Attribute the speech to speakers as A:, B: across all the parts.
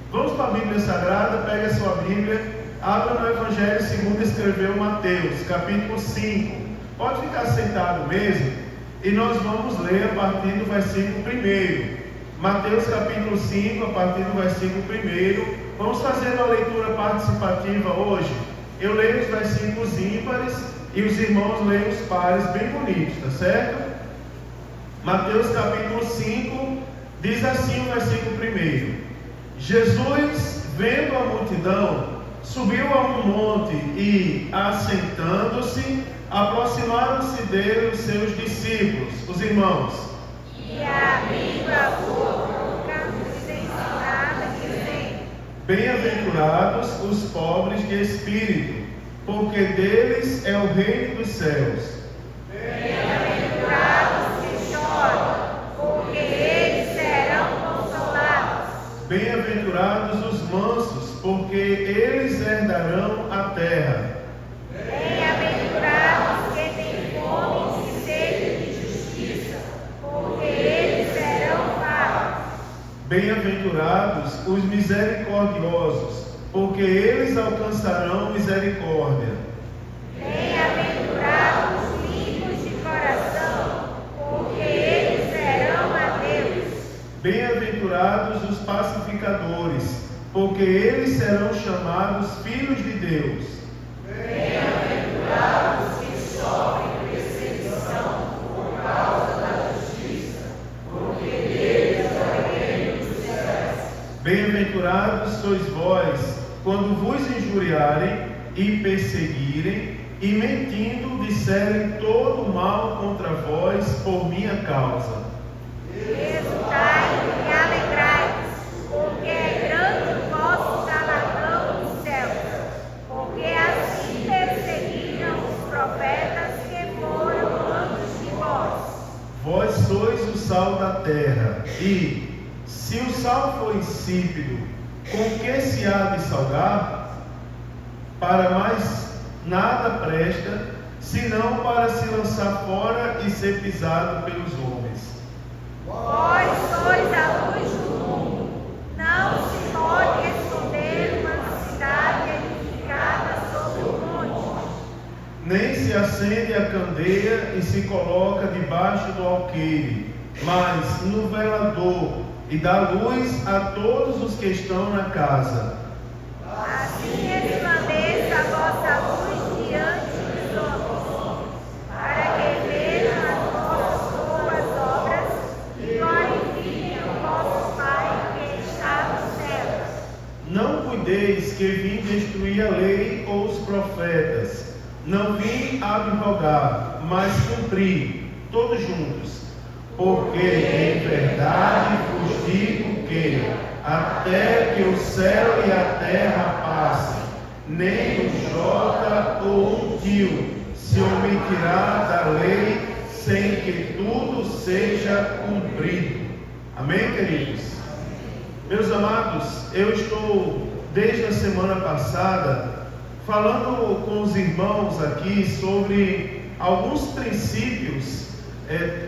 A: Vamos para a Bíblia Sagrada, pega a sua Bíblia, abra no Evangelho segundo escreveu Mateus, capítulo 5. Pode ficar sentado mesmo, e nós vamos ler a partir do versículo 1. Mateus capítulo 5, a partir do versículo 1. Vamos fazer uma leitura participativa hoje. Eu leio os versículos ímpares e os irmãos leem os pares, bem bonitos, tá certo? Mateus capítulo 5, diz assim o versículo 1. Jesus, vendo a multidão, subiu a um monte e, assentando-se, aproximaram-se dele os seus discípulos, os irmãos.
B: E abrindo a boca, lhes ensinava, dizendo:
A: Bem-aventurados os pobres de espírito, porque deles é o reino dos céus.
B: Bem-aventurados que choram, porque eles serão consolados.
A: Bem-aventurados os mansos, porque eles herdarão a terra.
B: Bem-aventurados que têm fome e sede de justiça, porque eles serão fartos.
A: Bem-aventurados os misericordiosos, porque eles alcançarão misericórdia.
B: Bem-aventurados os limpos de coração, porque eles serão a Deus.
A: Bem-aventurados os pacificadores, porque eles serão chamados filhos de Deus.
B: Bem-aventurados que sofrem perseguição por causa da justiça, porque deles é o reino dos céus.
A: Bem-aventurados sois vós, quando vos injuriarem e perseguirem, e mentindo disserem todo mal contra vós por minha causa.
B: Exultai e alegrai-vos, porque é grande o vosso galardão nos céus, porque assim perseguiram os profetas que foram antes de vós.
A: Vós sois o sal da terra, e, se o sal for insípido, com que se há de salgar? Para mais nada presta, senão para se lançar fora e ser pisado pelos homens.
B: Vós sois a luz do mundo. Não se pode esconder uma cidade edificada sobre o monte.
A: Nem se acende a candeia e se coloca debaixo do alqueire, mas no velador, e dá luz a todos os que estão na casa.
B: Assim resplandeça a vossa luz diante dos homens, para que vejam as vossas boas obras e glorifiquem o vosso Pai que está nos céus.
A: Não cuideis que vim destruir a lei ou os profetas. Não vim abrogar, mas cumprir, todos juntos. Porque em verdade vos digo que, até que o céu e a terra passem, nem um jota ou um tio se omitirá da lei, sem que tudo seja cumprido. Amém, queridos? Meus amados, eu estou desde a semana passada falando com os irmãos aqui sobre alguns princípios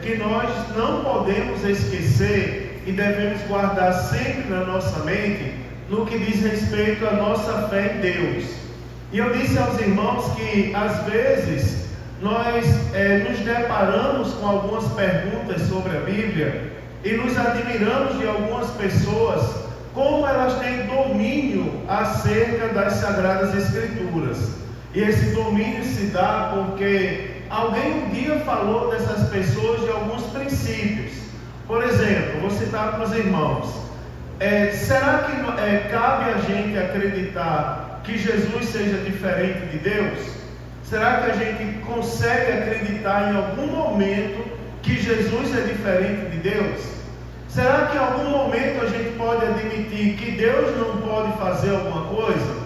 A: que nós não podemos esquecer e devemos guardar sempre na nossa mente no que diz respeito à nossa fé em Deus. E eu disse aos irmãos que às vezes nós nos deparamos com algumas perguntas sobre a Bíblia e nos admiramos de algumas pessoas, como elas têm domínio acerca das Sagradas Escrituras. E esse domínio se dá porque alguém um dia falou dessas pessoas de alguns princípios. Por exemplo, vou citar para os irmãos. Será que cabe a gente acreditar que Jesus seja diferente de Deus? Será que a gente consegue acreditar em algum momento que Jesus é diferente de Deus? Será que em algum momento a gente pode admitir que Deus não pode fazer alguma coisa?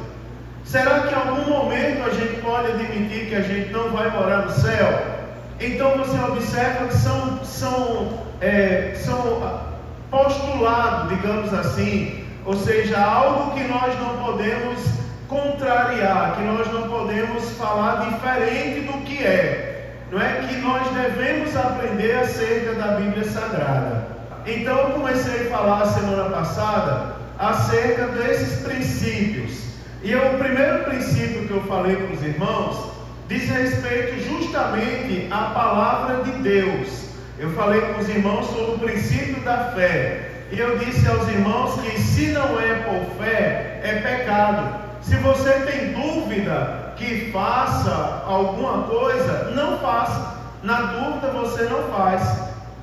A: Será que em algum momento a gente pode admitir que a gente não vai morar no céu? Então você observa que são postulados, digamos assim, ou seja, algo que nós não podemos contrariar, que nós não podemos falar diferente do que é. Não é que nós devemos aprender acerca da Bíblia Sagrada. Então eu comecei a falar semana passada acerca desses princípios. E o primeiro princípio que eu falei para os irmãos diz respeito justamente à palavra de Deus. Eu falei com os irmãos sobre o princípio da fé. E eu disse aos irmãos que se não é por fé, é pecado. Se você tem dúvida que faça alguma coisa, não faça. Na dúvida você não faz.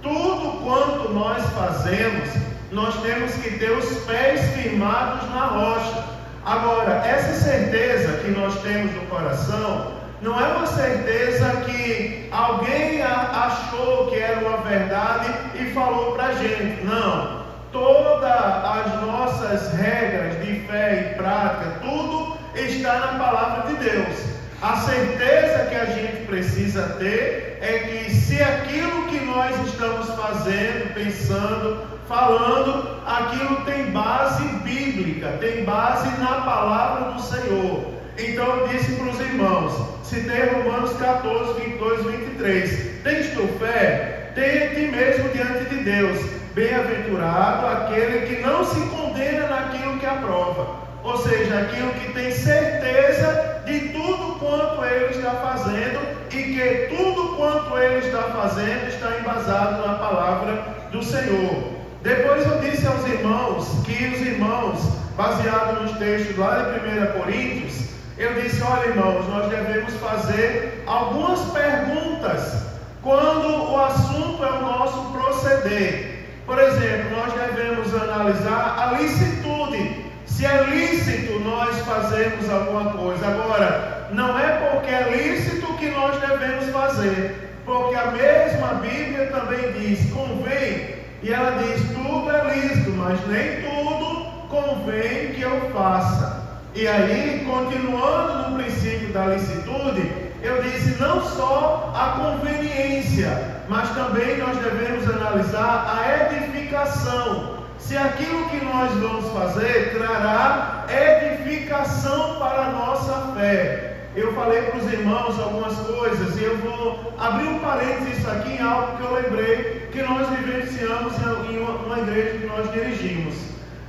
A: Tudo quanto nós fazemos, nós temos que ter os pés firmados na rocha. Agora, essa certeza que nós temos no coração, não é uma certeza que alguém achou que era uma verdade e falou para a gente. Não. Todas as nossas regras de fé e prática, tudo está na palavra de Deus. A certeza que a gente precisa ter é que se aquilo que nós estamos fazendo, pensando, falando, aquilo tem base bíblica, tem base na palavra do Senhor. Então eu disse para os irmãos, citei Romanos 14, 22, 23. Tens tu fé? Tenha ti mesmo diante de Deus. Bem-aventurado aquele que não se condena naquilo que aprova. Ou seja, aquilo que tem certeza de tudo quanto ele está fazendo e que tudo quanto ele está fazendo está embasado na palavra do Senhor. Depois eu disse aos irmãos que os irmãos, baseado nos textos lá de 1 Coríntios, eu disse, olha irmãos, nós devemos fazer algumas perguntas quando o assunto é o nosso proceder. Por exemplo, nós devemos analisar a licitude. Se é lícito nós fazermos alguma coisa. Agora, não é porque é lícito que nós devemos fazer. Porque a mesma Bíblia também diz, convém. E ela diz, tudo é lícito, mas nem tudo convém que eu faça. E aí, continuando no princípio da licitude, eu disse não só a conveniência, mas também nós devemos analisar a edificação. Se aquilo que nós vamos fazer trará edificação para a nossa fé. Eu falei para os irmãos algumas coisas e eu vou abrir um parênteses isso aqui em algo que eu lembrei que nós vivenciamos em uma igreja que nós dirigimos.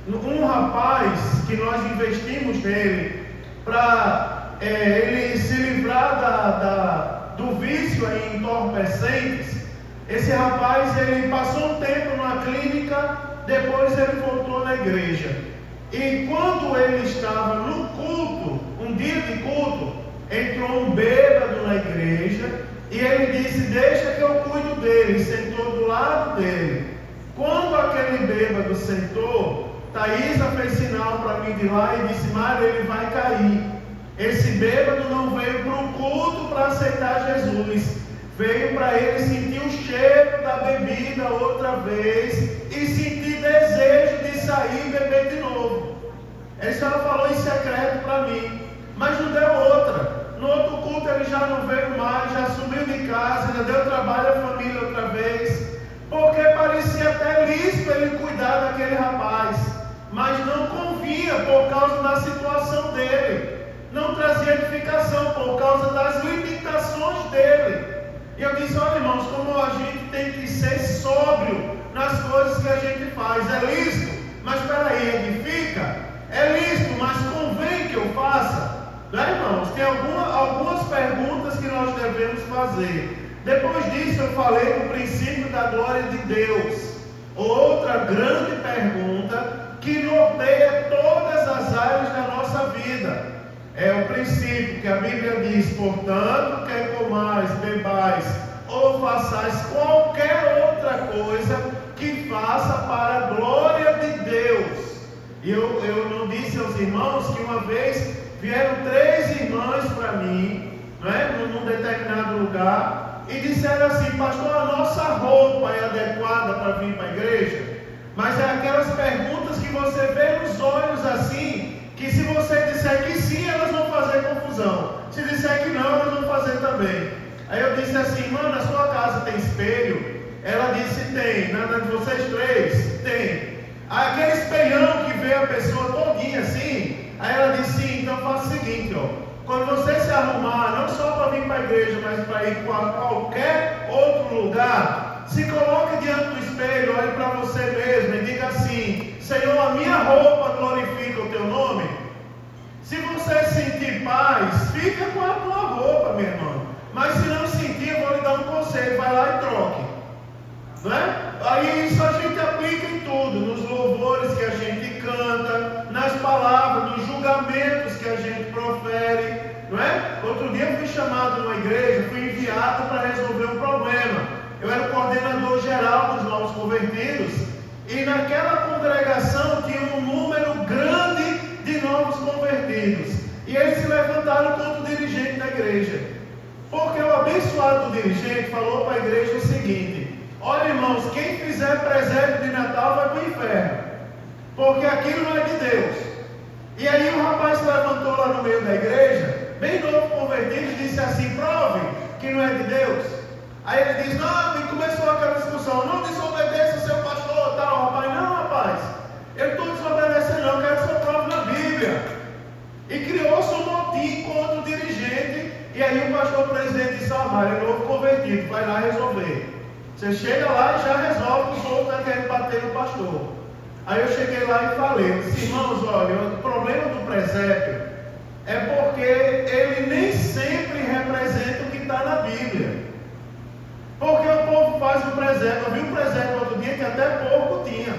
A: Um rapaz que nós investimos nele para ele se livrar do vício em entorpecentes. Esse rapaz ele passou um tempo numa clínica, depois ele voltou na igreja. E quando ele estava no culto, um dia de culto, entrou um bêbado na igreja e ele disse, deixa que eu cuido dele, sentou do lado dele. Quando aquele bêbado sentou, Thaisa fez sinal para mim de lá e disse, Mário, ele vai cair. Esse bêbado não veio para o culto para aceitar Jesus, veio para ele sentir o cheiro da bebida outra vez e sentir desejo de sair e beber de novo. Ele só falou em secreto para mim, mas não deu outra. No outro culto ele já não veio mais, já subiu de casa, já deu trabalho à família outra vez, porque parecia até lícito ele cuidar daquele rapaz, mas não convinha por causa da situação dele, não trazia edificação por causa das limitações dele. E eu disse, olha irmãos, como a gente tem que ser sóbrio nas coisas que a gente faz. É lícito, mas espera aí, edifica? É lícito, mas convém que eu faça? Né, irmãos? Tem algumas perguntas que nós devemos fazer. Depois disso eu falei do princípio da glória de Deus. Outra grande pergunta que norteia todas as áreas da nossa vida. É o princípio que a Bíblia diz, portanto, quer comais, bebais ou façais qualquer outra coisa que faça para a glória de Deus. E eu não disse aos irmãos que uma vez vieram 3 irmãs para mim, num determinado lugar, e disseram assim, pastor, a nossa roupa é adequada para vir para a igreja? Mas é aquelas perguntas que você vê nos olhos assim, que se você disser que sim, elas vão fazer confusão. Se disser que não, elas vão fazer também. Aí eu disse assim, irmã, na sua casa tem espelho? Ela disse, tem. Na de vocês 3? Tem. Aí aquele espelhão que vê a pessoa todinha assim, aí ela disse, sim, então faça o seguinte, quando você se arrumar, não só para vir para a igreja, mas para ir para qualquer outro lugar, Se coloque diante do espelho, olhe para você mesmo e diga assim: Senhor, a minha roupa glorifica o teu nome. Se você sentir paz, fica com a tua roupa, meu irmão. Mas se não sentir, eu vou lhe dar um conselho: vai lá e troque. Não é? Aí isso a gente aplica em tudo, nos louvores que a gente canta, nas palavras, nos julgamentos que a gente profere, não é? Outro dia eu fui chamado numa igreja, fui enviado para resolver um problema. Eu era o coordenador geral dos novos convertidos, e naquela congregação tinha um número grande de novos convertidos, e eles se levantaram contra o dirigente da igreja, porque o abençoado do dirigente falou para a igreja o seguinte: olha, irmãos, quem fizer presépio de Natal vai para o inferno, porque aquilo não é de Deus. E aí o rapaz se levantou lá no meio da igreja, bem novo convertido, e disse assim: prove que não é de Deus. Aí ele disse: não, e começou aquela discussão: não desobedeça o seu pastor, tal. Rapaz, não, rapaz, eu não estou desobedecendo, não, eu quero que você prove na Bíblia. E criou-se um motim contra o dirigente. E aí o pastor presidente disse: ele é novo convertido, vai lá resolver. Você chega lá e já resolve, os outros estão querendo bater no pastor. Aí eu cheguei lá e falei: eu disse, irmãos, olha, o problema do presépio é porque ele nem sempre representa o que está na Bíblia. Porque o povo faz o presépio. Eu vi um presépio outro dia que até porco tinha.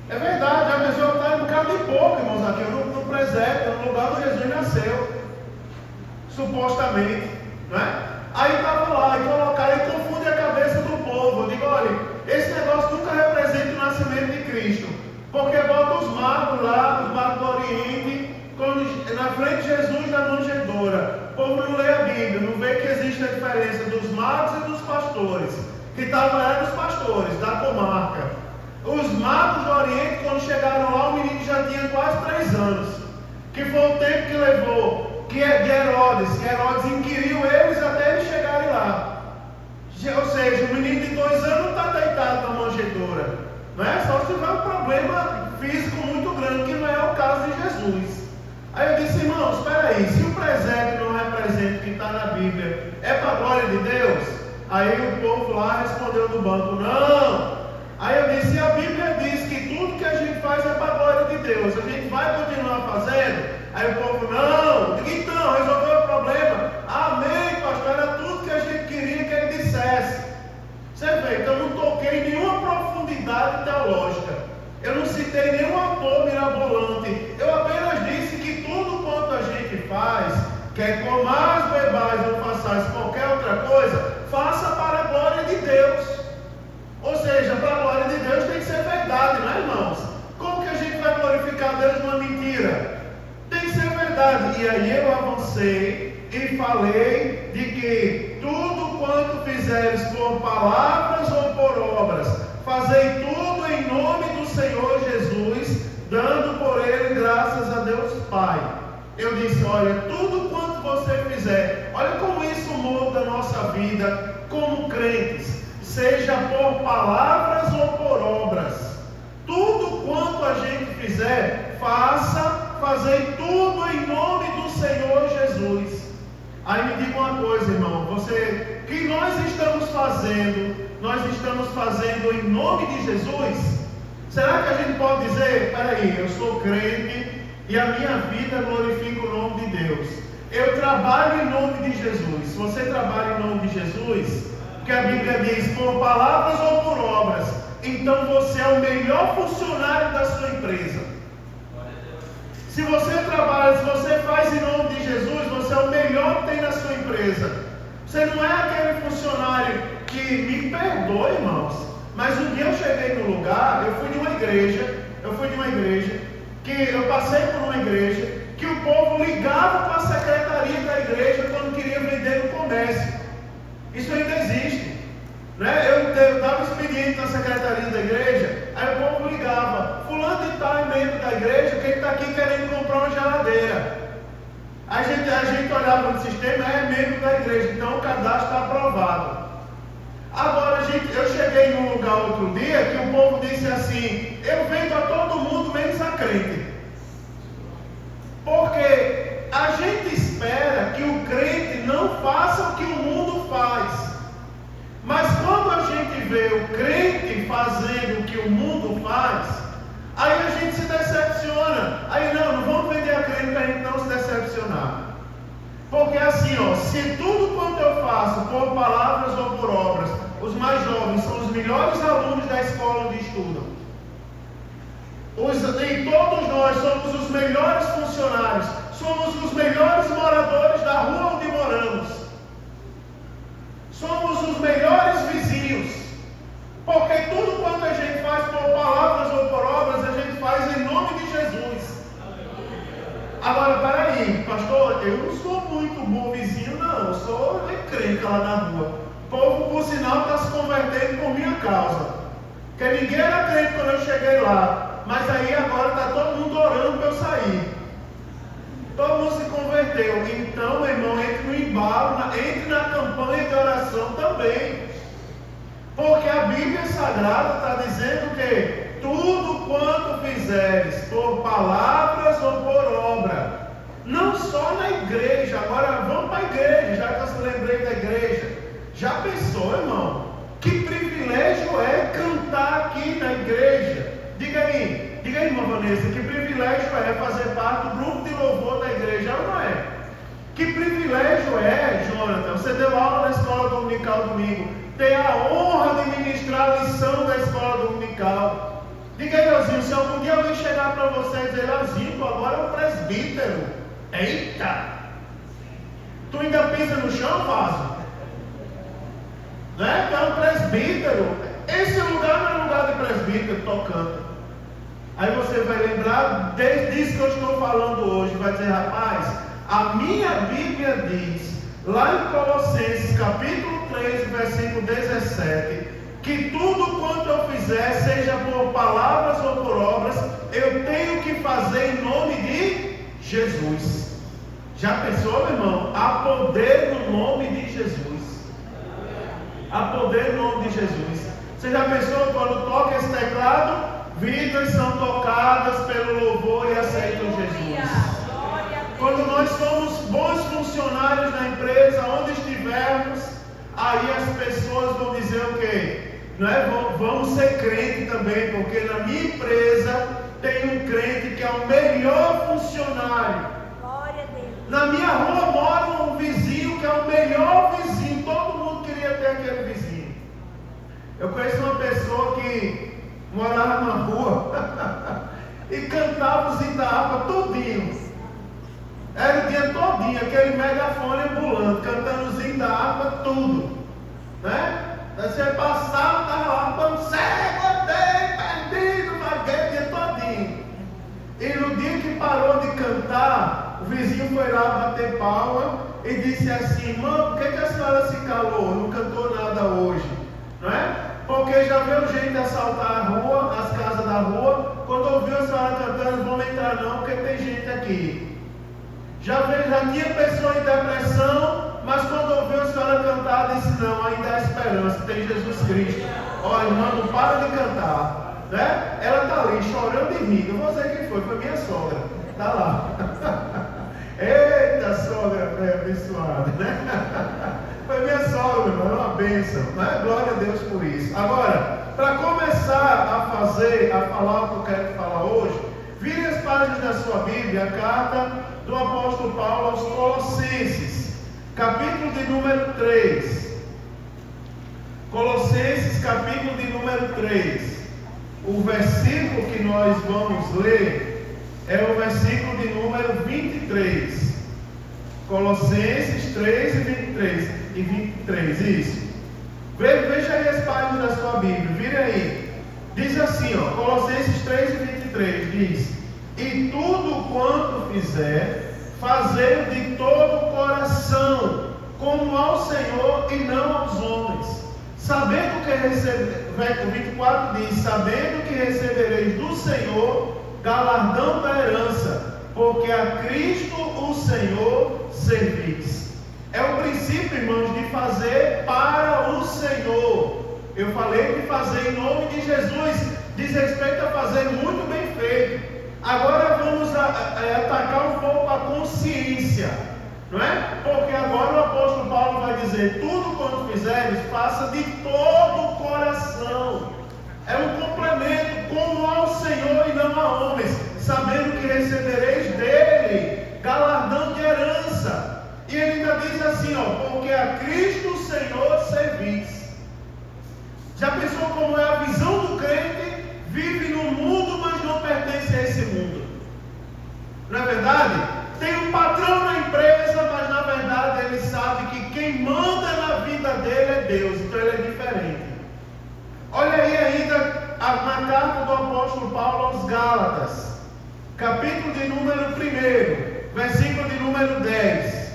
A: É verdade, a pessoa está um bocado de porco, irmãos, aqui no presépio, no lugar onde Jesus nasceu, supostamente, não é? Aí estava lá, e colocaram, e confunde a cabeça do povo. Eu digo: olha, esse negócio nunca representa o nascimento de Cristo, porque bota os magos lá, os magos do Oriente, na frente de Jesus na manjedoura. O povo não lê a Bíblia, não vê que existe a diferença dos magos e dos pastores, que estavam lá dos pastores, da comarca. Os magos do Oriente, quando chegaram lá, o menino já tinha quase 3 anos, que foi o tempo que levou de Herodes, que Herodes inquiriu eles até eles chegarem lá. Ou seja, o menino de 2 anos não está deitado na manjedoura, não é? Só se tiver um problema físico muito grande, que não é o caso de Jesus. Aí eu disse: irmãos, espera aí, se o presépio não representa o que está na Bíblia, é para a glória de Deus? Aí o povo lá respondeu do banco: não. Aí eu disse: a Bíblia diz que tudo que a gente faz é para a glória de Deus, a gente vai continuar fazendo? Aí o povo: não. Então, resolveu o problema? Amém, pastor, era tudo que a gente queria que ele dissesse. Você vê, então eu não toquei em nenhuma profundidade teológica, eu não citei nenhum autor mirabolante, eu apenas disse que tudo quanto a gente faz, quer comais, bebais ou façais qualquer outra coisa, faça para a glória de Deus. Ou seja, para a glória de Deus tem que ser verdade, não é, irmãos? Como que a gente vai glorificar Deus numa mentira? Tem que ser verdade. E aí eu avancei e falei de que tudo quanto fizeres por palavras ou por obras, fazei tudo em nome do Senhor Jesus, dando por ele graças a Deus Pai. Eu disse: olha, tudo quanto você fizer, olha como isso muda a nossa vida como crentes, seja por palavras ou por obras. Tudo quanto a gente fizer, fazei tudo em nome do Senhor Jesus. Aí me diga uma coisa, irmão, que nós estamos fazendo em nome de Jesus? Será que a gente pode dizer: peraí, eu sou crente e a minha vida glorifica o nome de Deus, eu trabalho em nome de Jesus? Se você trabalha em nome de Jesus, que a Bíblia diz por palavras ou por obras, então você é o melhor funcionário da sua empresa. Se você trabalha, se você faz em nome de Jesus, você é o melhor que tem na sua empresa. Você não é aquele funcionário que, me perdoe, irmãos, mas um dia eu cheguei no lugar, eu fui de uma igreja, que eu passei por uma igreja, que o povo ligava para a secretaria da igreja quando queria vender no comércio. Isso ainda existe, né? Eu dava expediente na secretaria da igreja, aí o povo ligava: fulano de tal é membro da igreja, que ele está aqui querendo comprar uma geladeira. A gente olhava no sistema: é membro da igreja, então o cadastro está aprovado. Agora eu cheguei num lugar outro dia que o povo disse assim: eu vendo a todo mundo menos a crente. Porque a gente espera que o crente não faça o que o mundo faz. Mas vê o crente fazendo o que o mundo faz, aí a gente se decepciona. Aí não vamos vender a crente para a gente não se decepcionar. Porque assim, se tudo quanto eu faço por palavras ou por obras, os mais jovens são os melhores alunos da escola onde estudam. E todos nós somos os melhores funcionários, somos os melhores moradores da rua onde moramos. Somos os melhores vizinhos. Porque tudo quanto a gente faz por palavras ou por obras, a gente faz em nome de Jesus. Agora, peraí, pastor, eu não sou muito bom vizinho, não. Eu sou encrenca lá na rua. O povo, por sinal, está se convertendo por minha causa. Porque ninguém era crente quando eu cheguei lá. Mas aí agora está todo mundo orando para eu sair. Todo mundo se converteu. Então, meu irmão, entre no embalo, entre na campanha de oração também. Porque a Bíblia Sagrada está dizendo que tudo quanto fizeres, por palavras ou por obra, não só na igreja. Agora vamos para a igreja, já que eu se lembrei da igreja. Já pensou, irmão? Que privilégio é cantar aqui na igreja? Diga aí, irmã Vanessa, que privilégio é fazer parte do grupo de louvor da igreja, ou não é? Que privilégio é, Jonathan, você deu aula na escola dominical domingo, ter a honra de ministrar a lição da escola dominical. Diga aí, Leozinho, se algum dia alguém chegar para você e dizer, Leozinho, agora é um presbítero. Eita! Tu ainda pisa no chão, vaso? Né? Tu é um presbítero. Esse lugar não é lugar de presbítero, tocando. Aí você vai lembrar disso que eu estou falando hoje. Vai dizer, rapaz, a minha Bíblia diz, lá em Colossenses capítulo 3, versículo 17, que tudo quanto eu fizer, seja por palavras ou por obras, eu tenho que fazer em nome de Jesus. Já pensou, meu irmão? Há poder no nome de Jesus. Há poder no nome de Jesus. Você já pensou quando toca esse teclado? Vidas são tocadas pelo louvor e aceitam Jesus. Quando nós somos bons funcionários na empresa, onde estivermos, aí as pessoas vão dizer o quê? Não é? Vamos ser crente também, porque na minha empresa tem um crente que é o melhor funcionário. Na minha rua mora um vizinho que é o melhor vizinho. Todo mundo queria ter aquele vizinho. Eu conheço uma pessoa que morava na rua e cantava os hino da harpa todinho. Era o dia todinho, aquele megafone ambulante, cantando os hino da harpa tudo. Né? Você passava, estava lá cantando, cego, andei, perdido, vaguei o dia todinho. E no dia que parou de cantar, o vizinho foi lá bater palma e disse assim, irmã, por que a senhora se calou? Não cantou nada hoje. Não é? Porque já veio gente de assaltar a rua, as casas da rua. Quando ouviu a senhora cantando, não vamos entrar não, porque tem gente aqui. Já tinha pessoa em depressão, mas quando ouviu a senhora cantar, disse, não, ainda há esperança, tem Jesus Cristo. Ó, irmã, não para de cantar. Né? Ela está ali, chorando e rindo. Eu vou dizer quem foi minha sogra. Está lá. Eita, sogra abençoada, né? Foi minha sogra, irmão, é uma bênção, né? Glória a Deus por isso. Agora, para começar a falar o que eu quero falar hoje, vire as páginas da sua Bíblia, a carta do apóstolo Paulo aos Colossenses, capítulo de número 3. Colossenses, capítulo de número 3. O versículo que nós vamos ler é o versículo de número 23. Colossenses 3 e 23, isso. Veja aí as páginas da sua Bíblia, vire aí. Diz assim, Colossenses 3 e 23, diz: e tudo quanto fizer, fazer de todo o coração, como ao Senhor e não aos homens, sabendo que o 24 diz, sabendo que recebereis do Senhor galardão da herança, porque a Cristo o Senhor servis. É o princípio, irmãos, de fazer para o Senhor. Eu falei de fazer em nome de Jesus, diz respeito a fazer muito bem feito. Agora vamos atacar um pouco a consciência. Não é? Porque agora o apóstolo Paulo vai dizer: tudo quanto fizeres, faça de todo o coração. É um complemento, como ao Senhor e não a homens, sabendo que recebereis dele galardão de herança. E ele ainda diz assim, porque a Cristo Senhor servis. Já pensou como é a visão do crente? Vive no mundo, mas não pertence a esse mundo. Não é verdade? Tem um patrão na empresa, mas na verdade ele sabe que quem manda na vida dele é Deus. Então ele é diferente. Olha aí ainda na carta do apóstolo Paulo aos Gálatas, capítulo de número 1, versículo de número 10.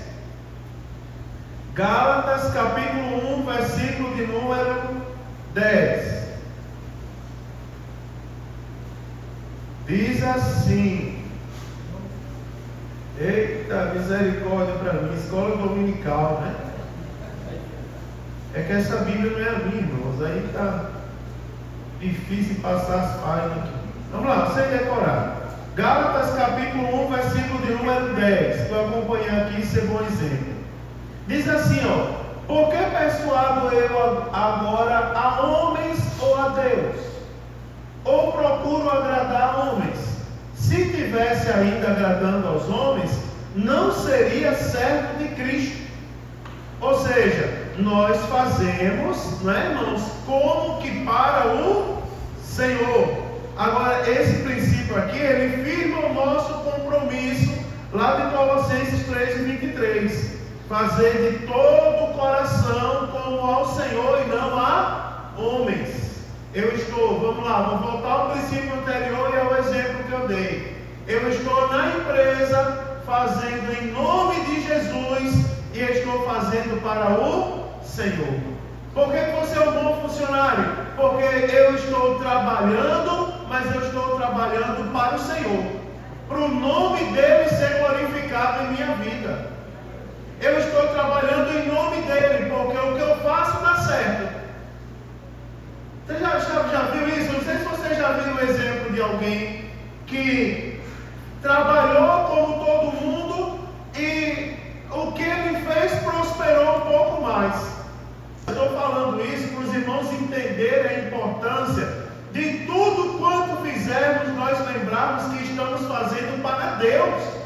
A: Gálatas, capítulo 1, versículo de número 10. Diz assim: eita, misericórdia para mim, escola dominical, né? É que essa Bíblia não é a minha, irmãos, aí está difícil passar as páginas aqui. Vamos lá, você decorar. Gálatas capítulo 1, versículo de número 10. Estou acompanhando aqui, isso é bom exemplo. Diz assim, por que persuado eu agora a homens ou a Deus? Ou procuro agradar a homens? Se tivesse ainda agradando aos homens, não seria servo de Cristo. Ou seja, nós fazemos, não é, irmãos, como que para o Senhor. Agora, esse princípio aqui, ele firma o nosso compromisso, lá de Colossenses 3:23. Fazer de todo o coração como ao Senhor e não a homens. Eu estou, vamos lá, vou voltar ao princípio anterior e ao exemplo que eu dei. Eu estou na empresa fazendo em nome de Jesus e estou fazendo para o Senhor. Por que você é um bom funcionário? Porque eu estou trabalhando, mas eu estou trabalhando para o Senhor, para o nome dele ser glorificado em minha vida. Eu estou trabalhando em nome dele, porque o que eu faço dá certo. Você já viu isso? Não sei se você já viu o exemplo de alguém que trabalhou como todo mundo e o que ele fez prosperou um pouco mais. Eu estou falando isso para os irmãos entenderem a importância de tudo quanto fizermos, nós lembrarmos que estamos fazendo para Deus.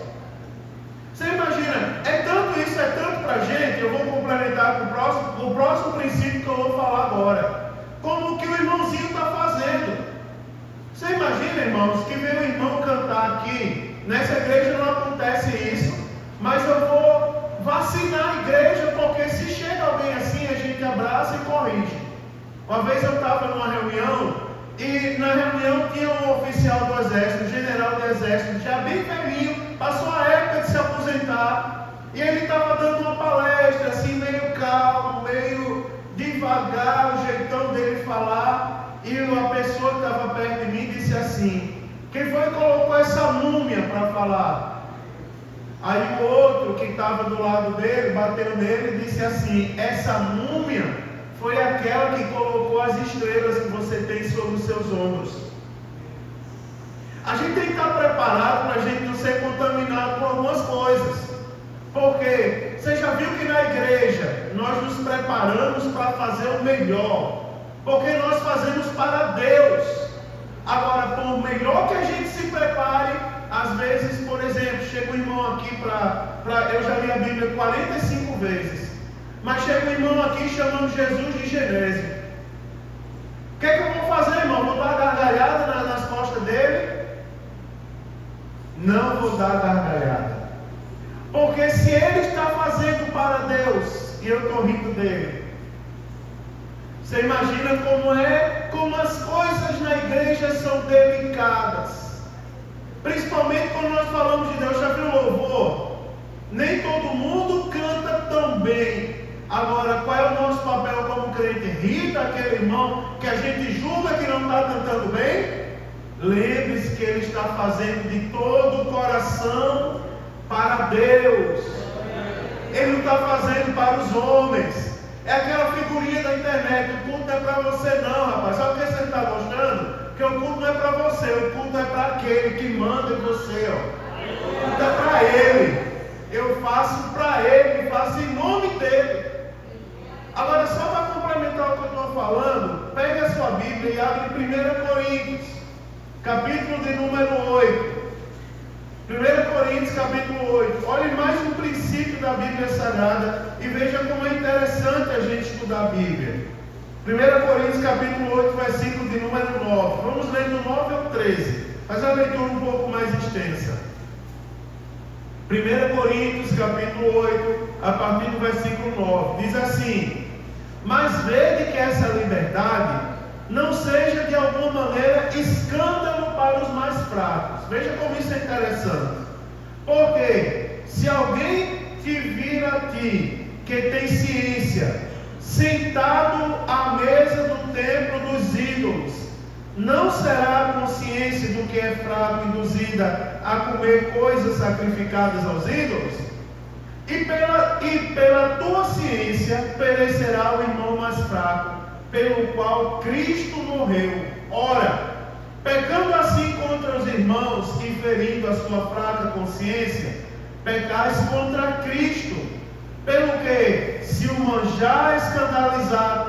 A: Você imagina, é tanto isso, é tanto para a gente. Eu vou complementar com o próximo princípio que eu vou falar agora. Como o que o irmãozinho está fazendo. Você imagina, irmãos, que ver o irmão cantar aqui. Nessa igreja não acontece isso, mas eu vou vacinar a igreja, porque se chega alguém assim, a gente abraça e corrige. Uma vez eu estava numa reunião, e na reunião tinha um oficial do exército, um general do exército, já bem velhinho, passou a época de se aposentar, e ele estava dando uma palestra, assim, meio calmo, meio devagar, o jeitão dele falar, e uma pessoa que estava perto de mim disse assim: quem foi que colocou essa múmia para falar? Aí o outro que estava do lado dele, bateu nele e disse assim: essa múmia foi aquela que colocou as estrelas que você tem sobre os seus ombros. A gente tem que estar preparado para a gente não ser contaminado por algumas coisas. Porque você já viu que na igreja nós nos preparamos para fazer o melhor. Porque nós fazemos para Deus. Agora, por melhor que a gente se prepare, às vezes, por exemplo, chega um irmão aqui eu já li a Bíblia 45 vezes. Mas chega um irmão aqui chamando Jesus de Genésio. O que é que eu vou fazer, irmão? Vou dar gargalhada nas costas dele? Não vou dar gargalhada. Porque se ele está fazendo para Deus e eu estou rindo dele, você imagina como as coisas na igreja são delicadas. Principalmente quando nós falamos de Deus. Já viu louvor? Nem todo mundo canta tão bem. Agora, qual é o nosso papel como crente? Rir daquele irmão que a gente julga que não está cantando bem? Lembre-se que ele está fazendo de todo o coração para Deus. Ele não está fazendo para os homens. É aquela figurinha da internet: o culto não é para você não, rapaz. Sabe o que você está mostrando? Que o culto não é para você, o culto é para aquele que manda em você, ó. O culto é para ele. eu faço para Ele, faço em nome dEle. Agora, só para complementar o que eu estou falando, pegue a sua Bíblia e abre 1 Coríntios, capítulo de número 8. 1 Coríntios, capítulo 8. Olhe mais um princípio da Bíblia Sagrada e veja como é interessante a gente estudar a Bíblia. 1 Coríntios, capítulo 8, versículo de número 9. Vamos ler do 9 ao 13. Faz a leitura um pouco mais extensa. 1 Coríntios, capítulo 8, a partir do versículo 9. Diz assim: mas vede que essa liberdade não seja de alguma maneira escândalo para os mais fracos. Veja como isso é interessante. Porque se alguém te vir a ti, que tem ciência, sentado à mesa do templo dos ídolos, não será a consciência do que é fraco induzida a comer coisas sacrificadas aos ídolos? E pela tua ciência perecerá o irmão mais fraco, pelo qual Cristo morreu. Ora, pecando assim contra os irmãos e ferindo a sua fraca consciência, pecais contra Cristo. Pelo que, se o manjar escandalizar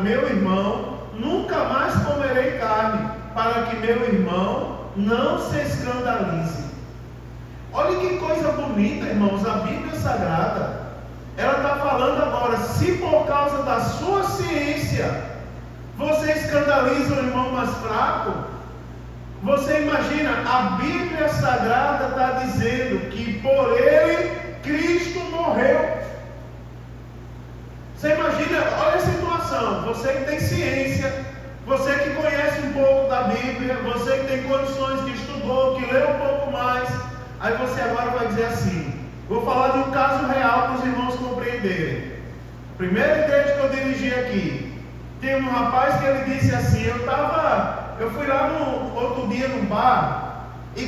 A: meu irmão, nunca mais comerei carne, para que meu irmão não se escandalize. Olha que coisa bonita, irmãos, a Bíblia Sagrada, ela está falando agora, se por causa da sua ciência, você escandaliza o irmão mais fraco, você imagina, a Bíblia Sagrada está dizendo que por ele, Cristo morreu. Você imagina, olha a situação, você que tem ciência, você que conhece um pouco da Bíblia, você que tem condições, que estudou, que leu um pouco mais, aí você agora vai dizer assim, vou falar de um caso real para os irmãos compreenderem. Primeira igreja que eu dirigi aqui, tem um rapaz que ele disse assim, eu fui lá no outro dia no bar e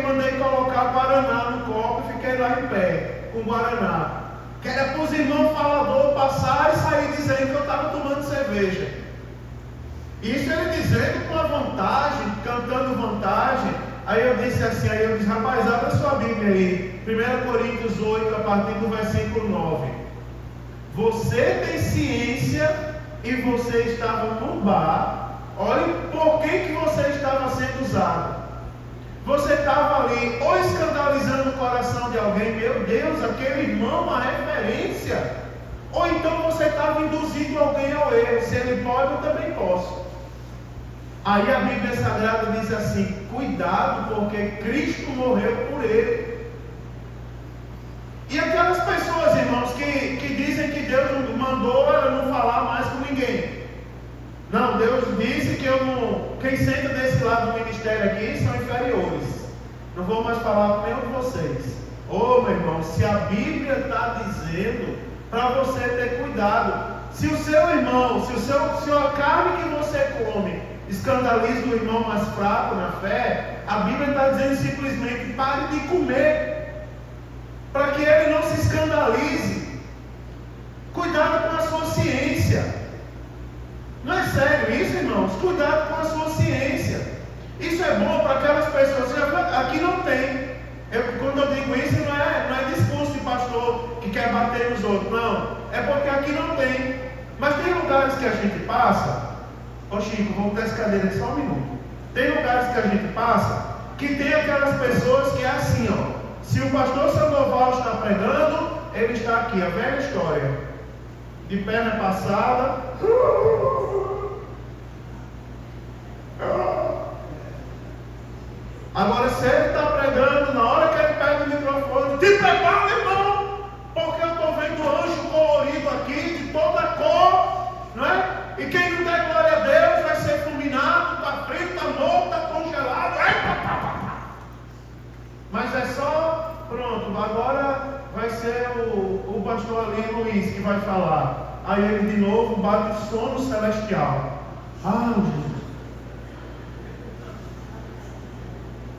A: mandei colocar Guaraná no copo e fiquei lá em pé com Guaraná. Que era para os irmãos faladores passar e sair dizendo que eu estava tomando cerveja. Isso ele dizendo com a vantagem, cantando vantagem. Aí eu disse, rapaz, abre a sua Bíblia aí, 1 Coríntios 8, a partir do versículo 9. Você tem ciência e você estava no bar, olhe por que você estava sendo usado. Você estava ali ou escandalizando o coração de alguém, meu Deus, aquele irmão, uma referência. Ou então você estava induzindo alguém ao erro, se ele pode, eu também posso. Aí a Bíblia Sagrada diz assim, cuidado, porque Cristo morreu por ele. E aquelas pessoas, irmãos, que dizem que Deus mandou ela não falar mais com ninguém. Não, Deus disse que quem senta desse lado do ministério aqui são inferiores. Não vou mais falar com nenhum de vocês. Ô meu irmão, se a Bíblia está dizendo para você ter cuidado, se o seu irmão, se a carne que você come escandaliza o irmão mais fraco na fé, a Bíblia está dizendo simplesmente pare de comer, para que ele não se escandalize. Cuidado com a sua ciência. Não é sério isso, irmãos? Cuidado com a sua ciência. Isso é bom para aquelas pessoas. Aqui não tem. Quando eu digo isso, não é discurso de pastor que quer bater nos outros. Não. É porque aqui não tem. Mas tem lugares que a gente passa. Ô Chico, vou botar essa cadeira aqui só um minuto. Tem lugares que a gente passa que tem aquelas pessoas que é assim, ó. Se o pastor Sandoval está pregando, ele está aqui. A velha história. De perna passada. Agora, se ele está pregando, na hora que ele pega o microfone, te prepara, irmão, porque eu estou vendo anjo colorido aqui, de toda cor, não é? E quem não der glória a Deus vai ser fulminado, está frito, está morto, está congelado. Mas é só, pronto, agora vai ser o pastor ali, Luiz, que vai falar. Aí ele de novo bate o sono celestial. Jesus.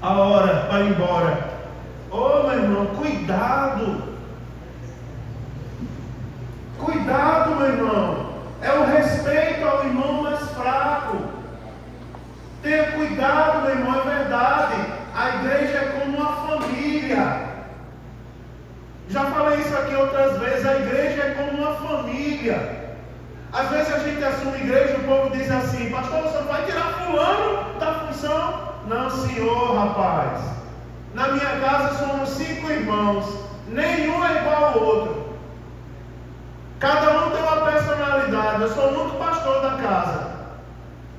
A: A hora para ir embora. Meu irmão, cuidado. Cuidado, meu irmão. É o respeito ao irmão mais fraco. Tenha cuidado, meu irmão, é verdade. A igreja é como uma família. outras vezes, a igreja é como uma família. Às vezes a gente assume igreja e o povo diz assim: pastor, você vai tirar fulano da função? Não, senhor, rapaz. Na minha casa somos 5 irmãos, nenhum é igual ao outro. Cada um tem uma personalidade. Eu sou o único pastor da casa.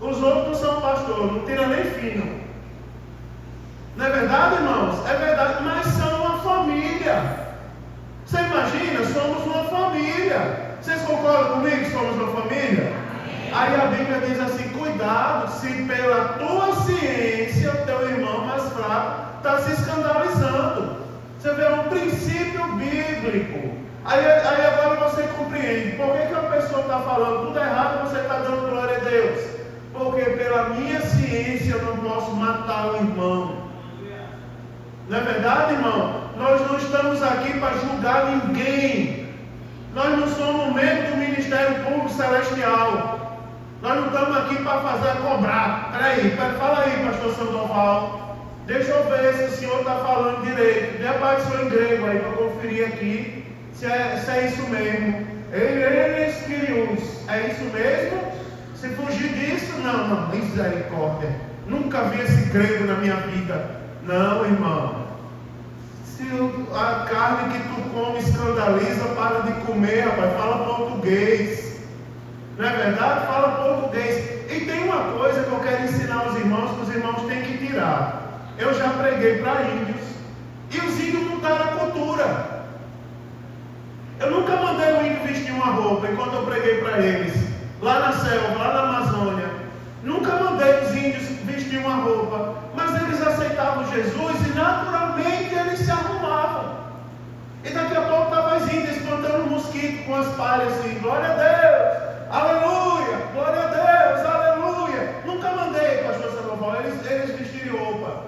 A: Os outros não são pastores, não tira nem fino. Não é verdade, irmãos? É verdade, mas são uma família. Você imagina? Somos uma família. Vocês concordam comigo que somos uma família? Aí a Bíblia diz assim: cuidado, se pela tua ciência o teu irmão mais fraco está se escandalizando. Você vê um princípio bíblico. Aí agora você compreende por que a pessoa está falando tudo errado e você está dando glória a Deus. Porque pela minha ciência eu não posso matar o irmão. Não é verdade, irmão? Nós não estamos aqui para julgar ninguém. Nós não somos membros do Ministério Público Celestial. Nós não estamos aqui para fazer cobrar. Fala aí, pastor Sandoval. Deixa eu ver se o senhor está falando direito. Dê a parte do senhor em grego aí para conferir aqui se é isso mesmo. Eles queriam. É isso mesmo? Se fugir disso, não, misericórdia. Nunca vi esse grego na minha vida. Não, irmão. Se a carne que tu come escandaliza, para de comer, rapaz. Fala português. Não é verdade? Fala português. E tem uma coisa que eu quero ensinar aos irmãos, que os irmãos têm que tirar. Eu já preguei para índios, e os índios mudaram a cultura. Eu nunca mandei o índio vestir uma roupa enquanto eu preguei para eles, lá na selva, lá na Amazônia. Nunca mandei os índios vestir uma roupa, mas eles aceitavam Jesus e naturalmente eles se arrumavam. E daqui a pouco estavam as índias plantando mosquito com as palhas assim: glória a Deus, aleluia, glória a Deus, aleluia. Nunca mandei, pastor Sandoval, eles vestirem roupa.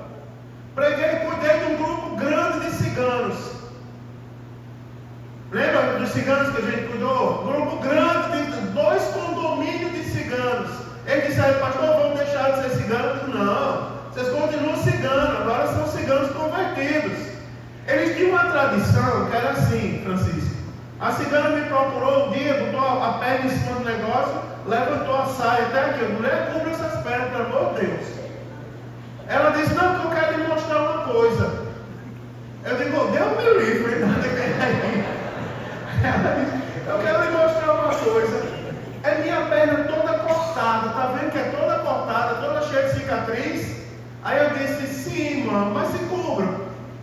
A: Preguei e cuidei de um grupo grande de ciganos. Lembra dos ciganos que a gente cuidou? Grupo grande de 2 condomínios de ciganos. Eles disseram: pastor, vamos deixar de ser ciganos? Não, vocês continuam ciganos, agora são ciganos convertidos. Eles tinham uma tradição que era assim, Francisco. A cigana me procurou um dia, botou a perna em cima do negócio, levantou a saia até aqui. A mulher, cubra essas pernas, pelo amor de Deus. Ela disse: não, porque eu quero lhe mostrar uma coisa. Eu digo: Deus me livre. Ela disse: eu quero lhe mostrar uma coisa. É minha perna toda cortada, tá vendo que é toda cortada, toda cheia de cicatriz? Aí eu disse: sim, irmão, mas se cubra.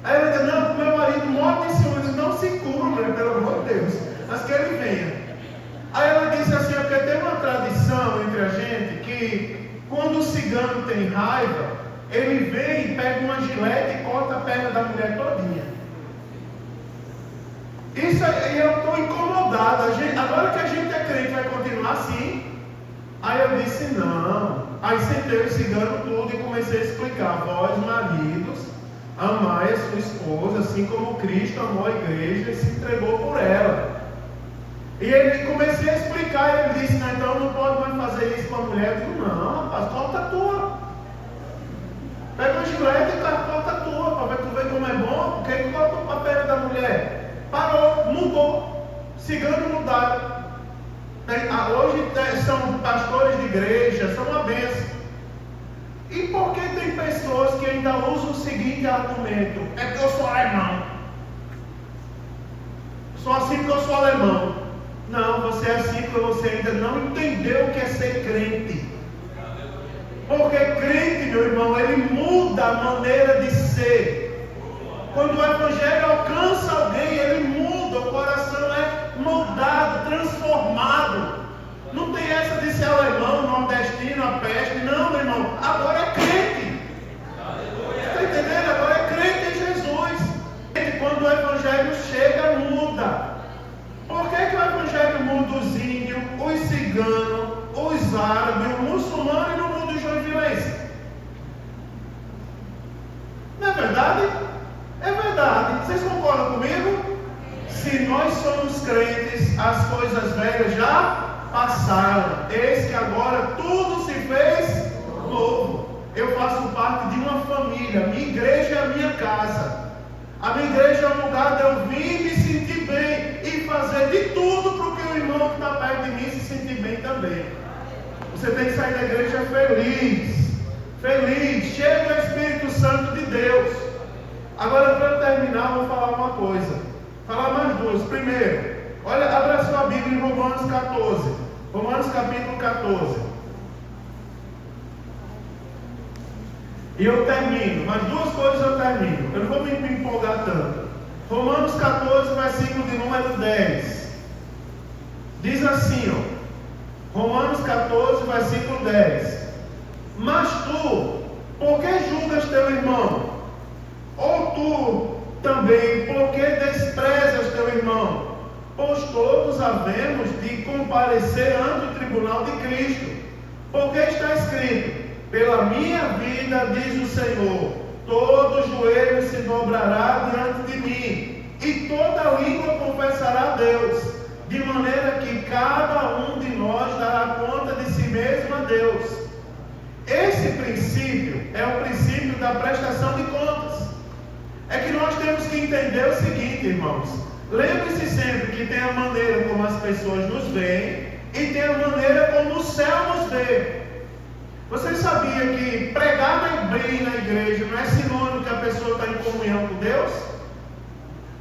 A: Aí ela disse: não, meu marido morre em cima. Eu disse: não se cubra, pelo amor de Deus, mas que ele venha. Aí ela disse assim: porque tem uma tradição entre a gente que quando o cigano tem raiva, ele vem e pega uma gilete e corta a perna da mulher todinha. Isso aí eu estou incomodado. Agora que a gente é crente, vai continuar assim? Aí eu disse: não. Aí sentei o cigano tudo e comecei a explicar: vós, maridos, amai a sua esposa, assim como Cristo amou a igreja e se entregou por ela. E ele comecei a explicar, e ele disse: não, então não pode mais fazer isso com a mulher. Eu digo: não, rapaz, corta a tua. Pega uma gilete e corta a tua, para tu ver como é bom. Porque ele corta a perna da mulher. Parou, mudou. Ciganos mudaram. Hoje são pastores de igreja, são uma bênção. E por que tem pessoas que ainda usam o seguinte argumento: é porque eu sou alemão. Sou assim porque eu sou alemão. Não, você é assim porque você ainda não entendeu o que é ser crente. Porque crente, meu irmão, ele muda a maneira de ser. Quando o evangelho alcança alguém, ele muda, o coração é moldado, transformado. Não tem essa de ser alemão, nordestino, a peste. Não, meu irmão, agora é crente. Está entendendo? Agora é crente em Jesus. E quando o evangelho chega, muda. Por que o evangelho muda os índios, os ciganos, os árabes, o muçulmano e não muda os joinvilenses? Não é verdade? É verdade. Vocês concordam comigo? Se nós somos crentes, as coisas velhas já passaram. Eis que agora tudo se fez novo. Eu faço parte de uma família. A minha igreja é a minha casa. A minha igreja é um lugar de eu vir e me sentir sentir bem e fazer de tudo para que o irmão que está perto de mim se sentir bem também. Você tem que sair da igreja feliz, cheio do Espírito Santo de Deus. Agora, para eu terminar, vou falar uma coisa. Falar mais duas. Primeiro, olha, abra a sua Bíblia em Romanos 14. Romanos capítulo 14. E eu termino. Mais duas coisas eu termino. Eu não vou me empolgar tanto. Romanos 14, versículo de número 10. Diz assim, ó. Romanos 14, versículo 10. Mas tu, por que julgas teu irmão? Ou tu também, por que desprezas teu irmão? Pois todos havemos de comparecer ante o tribunal de Cristo. Porque está escrito: pela minha vida, diz o Senhor, todo joelho se dobrará diante de mim, e toda língua confessará a Deus, de maneira que cada um de nós dará conta de si mesmo a Deus. Esse princípio é o princípio da prestação de contas. É que nós temos que entender o seguinte, irmãos. Lembre-se sempre que tem a maneira como as pessoas nos veem e tem a maneira como o céu nos vê. Você sabia que pregar bem na igreja não é sinônimo que a pessoa está em comunhão com Deus?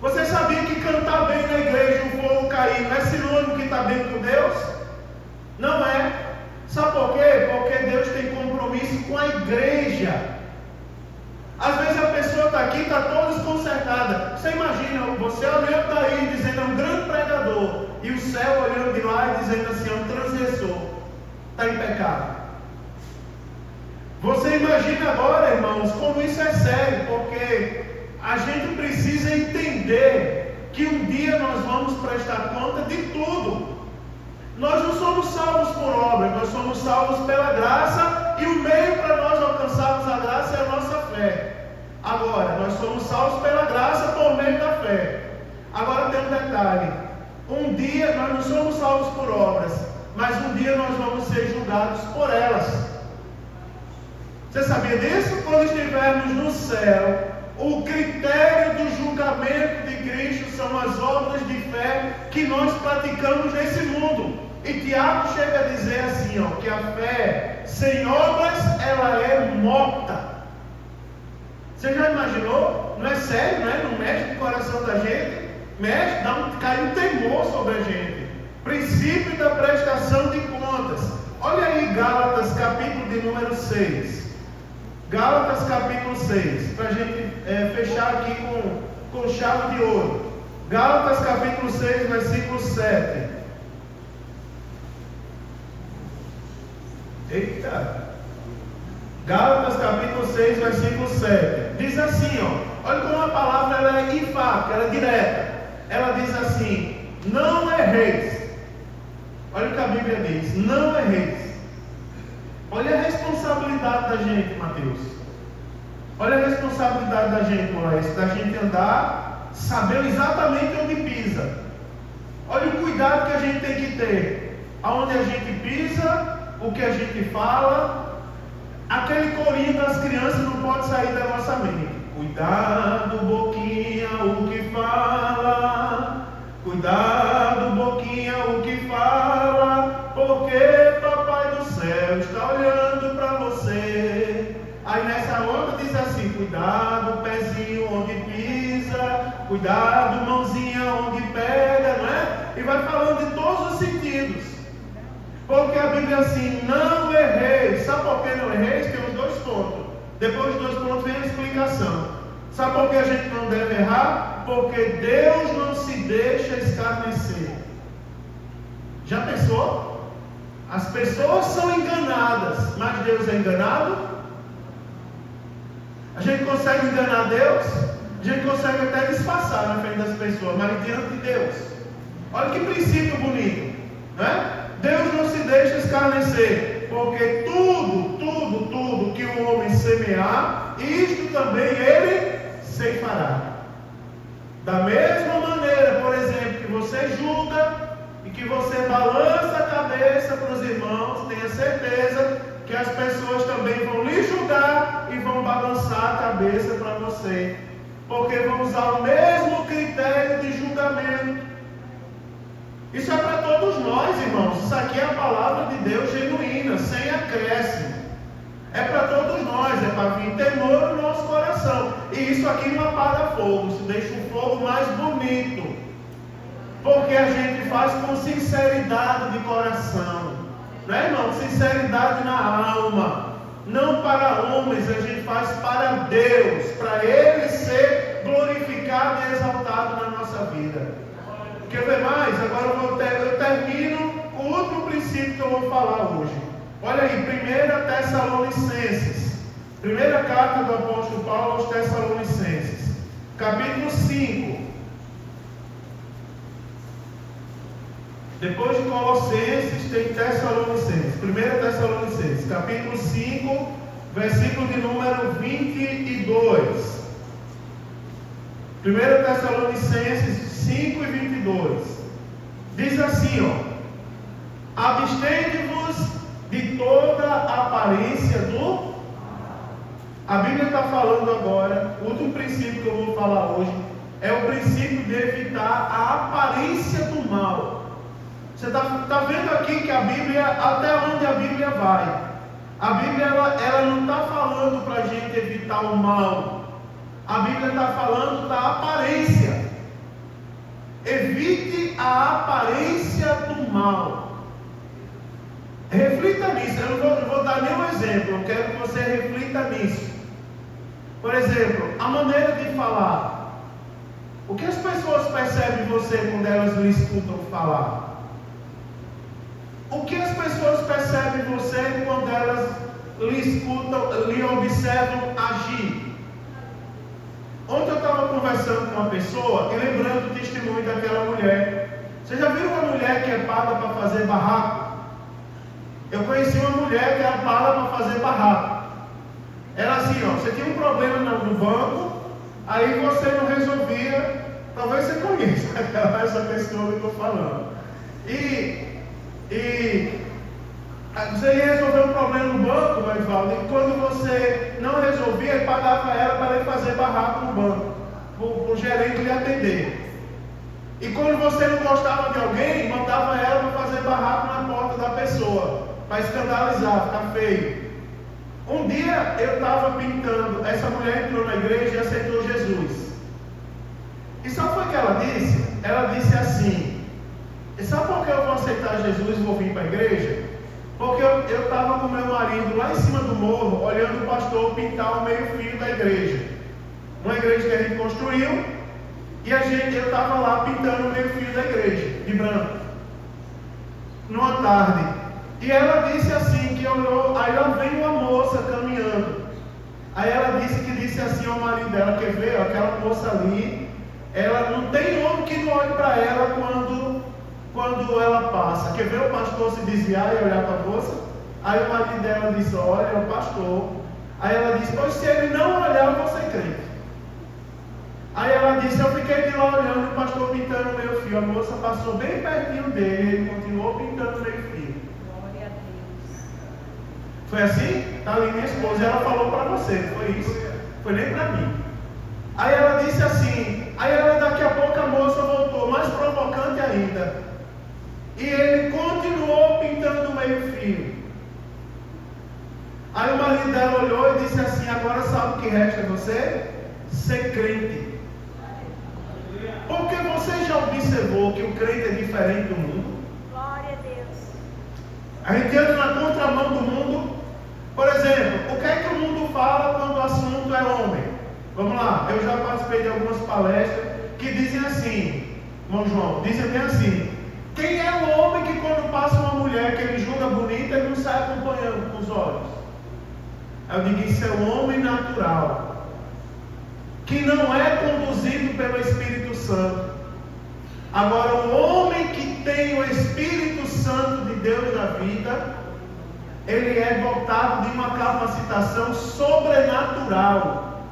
A: Você sabia que cantar bem na igreja e o fogo cair não é sinônimo que está bem com Deus? Não é. Sabe por quê? Porque Deus tem compromisso com a igreja. Às vezes a pessoa está aqui, está toda desconcertada. Você imagina, você olhando daí, dizendo é um grande pregador, e o céu olhando de lá e dizendo assim, é um transgressor, está em pecado. Você imagina agora, irmãos, como isso é sério, porque a gente precisa entender que um dia nós vamos prestar conta de tudo. Nós não somos salvos por obras, nós somos salvos pela graça, e o meio para nós alcançarmos a graça é a nossa fé. Agora, nós somos salvos pela graça por meio da fé. Agora tem um detalhe: um dia nós não somos salvos por obras, mas um dia nós vamos ser julgados por elas. Você sabia disso? Quando estivermos no céu, o critério do julgamento de Cristo são as obras de fé que nós praticamos nesse mundo. E Tiago chega a dizer assim, ó, que a fé sem obras, ela é morta. Você já imaginou? Não é sério, né? Não mexe no coração da gente. Mexe, cai um temor sobre a gente. Princípio da prestação de contas. Olha aí Gálatas capítulo de número 6. Gálatas capítulo 6, para a gente fechar aqui com chave de ouro. Gálatas capítulo 6, versículo 7. Eita! Gálatas capítulo 6, versículo 7. Diz assim, ó. Olha como a palavra ela é enfática, ela é direta. Ela diz assim: não erreis. Olha o que a Bíblia diz: não erreis. Olha a responsabilidade da gente, Mateus. Olha a responsabilidade da gente, Moraes, da gente andar sabendo exatamente onde pisa. Olha o cuidado que a gente tem que ter. Aonde a gente pisa, o que a gente fala. Aquele corinho das crianças não pode sair da nossa mente. Cuidado, boquinha, o que fala. Cuidado, boquinha, o que fala. Porque Papai do céu está olhando para você. Aí nessa onda diz assim: cuidado, pezinho onde pisa. Cuidado, mãozinha onde pega, não é? E vai falando de todos os sentidos. Porque a Bíblia assim: não erreis. Sabe por que não erreis? Tem os dois pontos. Depois dos dois pontos vem a explicação. Sabe por que a gente não deve errar? Porque Deus não se deixa escarnecer. Já pensou? As pessoas são enganadas, mas Deus é enganado? A gente consegue enganar Deus? A gente consegue até disfarçar na frente das pessoas, mas diante de Deus. Olha que princípio bonito, né? Deus não se deixa escarnecer, porque tudo que o homem semear, isto também ele ceifará. Da mesma maneira, por exemplo, que você julga e que você balança a cabeça para os irmãos, tenha certeza que as pessoas também vão lhe julgar e vão balançar a cabeça para você, porque vão usar o mesmo critério de julgamento. Isso é para todos nós, irmãos. Isso aqui é a palavra de Deus genuína, sem acréscimo. É para todos nós, é para vir temor no nosso coração. E isso aqui não apaga fogo, isso deixa o fogo mais bonito. Porque a gente faz com sinceridade de coração. Não é, irmão? Sinceridade na alma. Não para homens, a gente faz para Deus, para Ele ser glorificado e exaltado na nossa vida. Quer ver mais? Agora eu termino o último princípio que eu vou falar hoje. Olha aí, 1 Tessalonicenses, primeira carta do apóstolo Paulo aos Tessalonicenses, capítulo 5. Depois de Colossenses tem Tessalonicenses, 1 Tessalonicenses, capítulo 5, versículo de número 22. 1 Tessalonicenses 5 e 22. Diz assim, abstende-vos de toda aparência do... A Bíblia está falando agora, o último princípio que eu vou falar hoje, é o princípio de evitar a aparência do mal. Você está vendo aqui que a Bíblia, até onde a Bíblia vai? A Bíblia ela não está falando para a gente evitar o mal. A Bíblia está falando da aparência. Evite a aparência do mal. Reflita nisso. Eu não vou dar nenhum exemplo. Eu quero que você reflita nisso. Por exemplo, a maneira de falar. O que as pessoas percebem em você quando elas lhe escutam falar? O que as pessoas percebem em você quando elas lhe escutam, lhe observam agir? Ontem eu estava conversando com uma pessoa e lembrando o testemunho daquela mulher. Você já viu uma mulher que é paga para fazer barraco? Eu conheci uma mulher que era paga para fazer barraco. Era assim, você tinha um problema no banco, aí você não resolvia. Talvez você conheça essa pessoa que eu estou falando. E você ia resolver um problema no banco, Edvaldo, e quando você não resolvia, ele pagava ela para ele fazer barraco no banco, para o gerente lhe atender. E quando você não gostava de alguém, mandava ela para fazer barraco na porta da pessoa, para escandalizar, ficar feio. Um dia eu estava pintando, essa mulher entrou na igreja e aceitou Jesus. E sabe o que ela disse? Ela disse assim: sabe por que eu vou aceitar Jesus e vou vir para a igreja? Porque eu estava com meu marido lá em cima do morro, olhando o pastor pintar o meio-fio da igreja. Uma igreja que a gente construiu, e eu estava lá pintando o meio-fio da igreja, de branco, numa tarde. E ela disse assim, que olhou, aí lá veio uma moça caminhando. Aí ela disse assim ao marido dela: quer ver, aquela moça ali, ela não tem homem que não olhe para ela quando ela passa. Quer ver o pastor se desviar e olhar para a moça? Aí o marido dela disse: olha, é o pastor. Aí ela disse: pois se ele não olhar, eu vou ser crente. Aí ela disse: eu fiquei de lá olhando o pastor pintando o meu fio. A moça passou bem pertinho dele, ele continuou pintando o meu fio.
B: Glória a Deus.
A: Foi assim? Está ali minha esposa, e ela falou para você, foi isso? Foi nem para mim. Aí ela disse assim, daqui a pouco a moça voltou, mais provocante ainda. E ele continuou pintando o meio-fio. Aí o marido dela olhou e disse assim: agora sabe o que resta a você? Ser crente. Porque você já observou que o crente é diferente do mundo?
B: Glória a Deus.
A: A gente anda na contramão do mundo. Por exemplo, o que é que o mundo fala quando o assunto é homem? Vamos lá, eu já participei de algumas palestras que dizem assim, irmão João, dizem bem assim: quem é o homem que quando passa uma mulher que ele julga bonita, ele não sai acompanhando com os olhos? Eu digo: isso é o homem natural, que não é conduzido pelo Espírito Santo. Agora, o homem que tem o Espírito Santo de Deus na vida, ele é dotado de uma capacitação sobrenatural.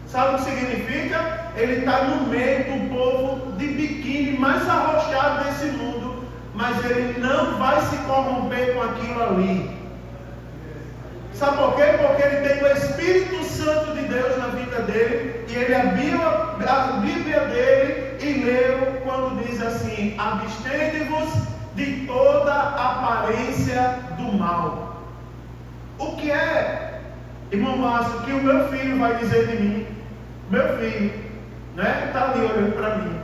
A: Sabe o que significa? Ele está no meio do povo de biquíni mais arrochado desse mundo, mas ele não vai se corromper com aquilo ali. Sabe por quê? Porque ele tem o Espírito Santo de Deus na vida dele, e ele abriu a Bíblia dele e leu quando diz assim: abstende-vos de toda aparência do mal. O que é, irmão Márcio, que o meu filho vai dizer de mim? Meu filho, né? Está ali olhando para mim.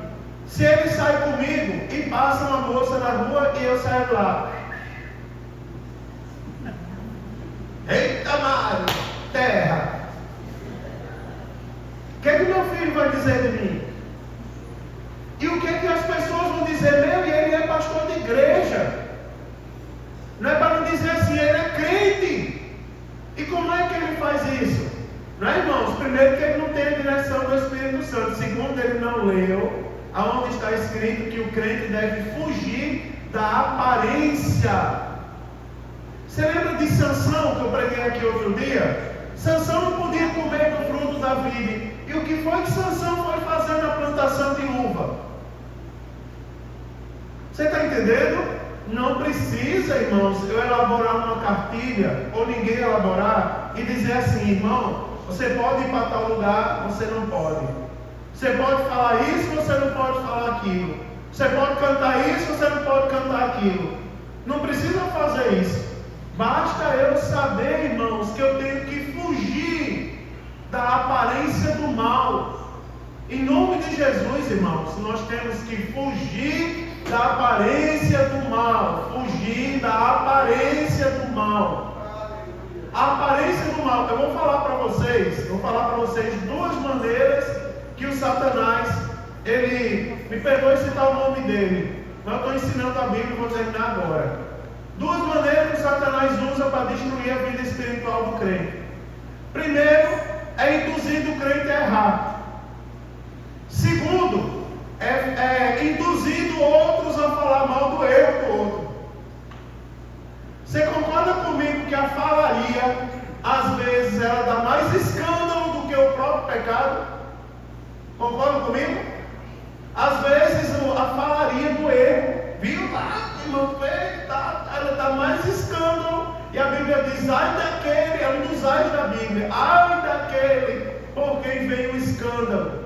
A: Se ele sai comigo e passa uma moça na rua e eu saio lá. Eita, Mário, terra. O que é que meu filho vai dizer de mim? E o que é que as pessoas vão dizer? Meu, e ele é pastor de igreja. Não é para não dizer assim, ele é crente. E como é que ele faz isso? Não é, irmãos? Primeiro que ele não tem a direção do Espírito Santo. Segundo, ele não leu aonde está escrito que o crente deve fugir da aparência. Você lembra de Sansão, que eu preguei aqui outro dia? Sansão não podia comer do fruto da vide. E o que foi que Sansão foi fazer na plantação de uva? Você está entendendo? Não precisa, irmãos, eu elaborar uma cartilha, ou ninguém elaborar, e dizer assim: irmão, você pode ir para tal lugar, você não pode. Você pode falar isso, você não pode falar aquilo. Você pode cantar isso, você não pode cantar aquilo. Não precisa fazer isso. Basta eu saber, irmãos, que eu tenho que fugir da aparência do mal. Em nome de Jesus, irmãos, nós temos que fugir da aparência do mal. Fugir da aparência do mal. A aparência do mal. Eu vou falar para vocês duas maneiras que o Satanás, ele, me perdoe citar o nome dele, mas eu estou ensinando a Bíblia e vou terminar agora. Duas maneiras que o Satanás usa para destruir a vida espiritual do crente. Primeiro, é induzir o crente a errar. Segundo, é induzindo outros a falar mal do erro do outro. Você concorda comigo que a falaria, às vezes, ela dá mais escândalo do que o próprio pecado? Concorda comigo? Às vezes, a falaria do erro, viu lá, irmão, ela dá mais escândalo. E a Bíblia diz: ai daquele, é um dos ais da Bíblia, ai daquele por quem veio o escândalo.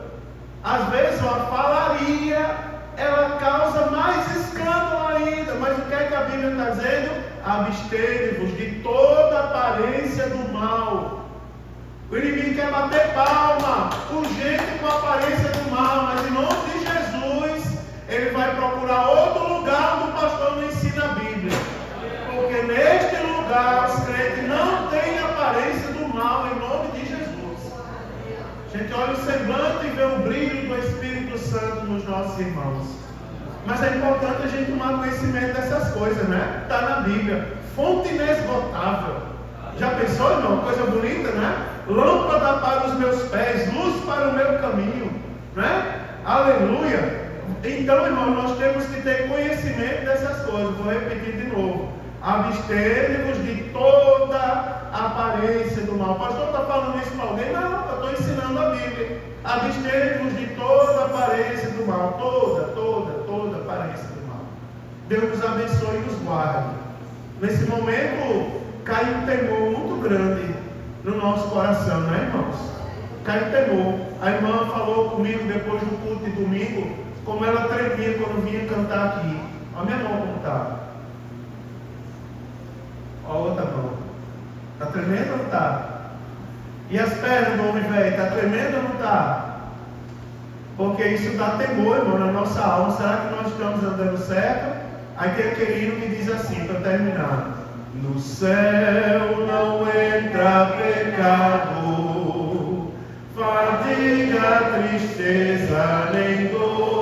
A: Às vezes a falaria, ela causa mais escândalo ainda. Mas o que é que a Bíblia está dizendo? Abstende-vos de toda aparência do mal. O inimigo quer bater palma, urgente com a aparência do mal, mas em nome de Jesus, ele vai procurar outro lugar onde o pastor não ensina a Bíblia. Porque neste lugar os crentes não têm aparência do mal, em nome de Jesus. A gente olha o semblante e vê o brilho do Espírito Santo nos nossos irmãos. Mas é importante a gente tomar conhecimento dessas coisas, né? Está na Bíblia. Fonte inesgotável. Já pensou, irmão? Coisa bonita, né? Lâmpada para os meus pés, luz para o meu caminho, né? Aleluia! Então, irmão, nós temos que ter conhecimento dessas coisas. Vou repetir de novo. Abstende-vos de toda aparência do mal. O pastor está falando isso para alguém? Não, eu estou ensinando a Bíblia. Abstende-vos de toda aparência do mal. Toda aparência do mal. Deus nos abençoe e nos guarde. Nesse momento, cai um temor muito grande no nosso coração, não é, irmãos? Cai um temor. A irmã falou comigo depois do culto de domingo, como ela tremia quando vinha cantar aqui. Olha a minha mão como está. Olha a outra mão. Está tremendo ou não está? E as pernas do homem velho, está tremendo ou não está? Porque isso dá temor, irmão, na nossa alma. Será que nós estamos andando certo? Aí tem aquele hino que diz assim, para terminar: no céu não entra pecado, fadiga, tristeza, nem dor.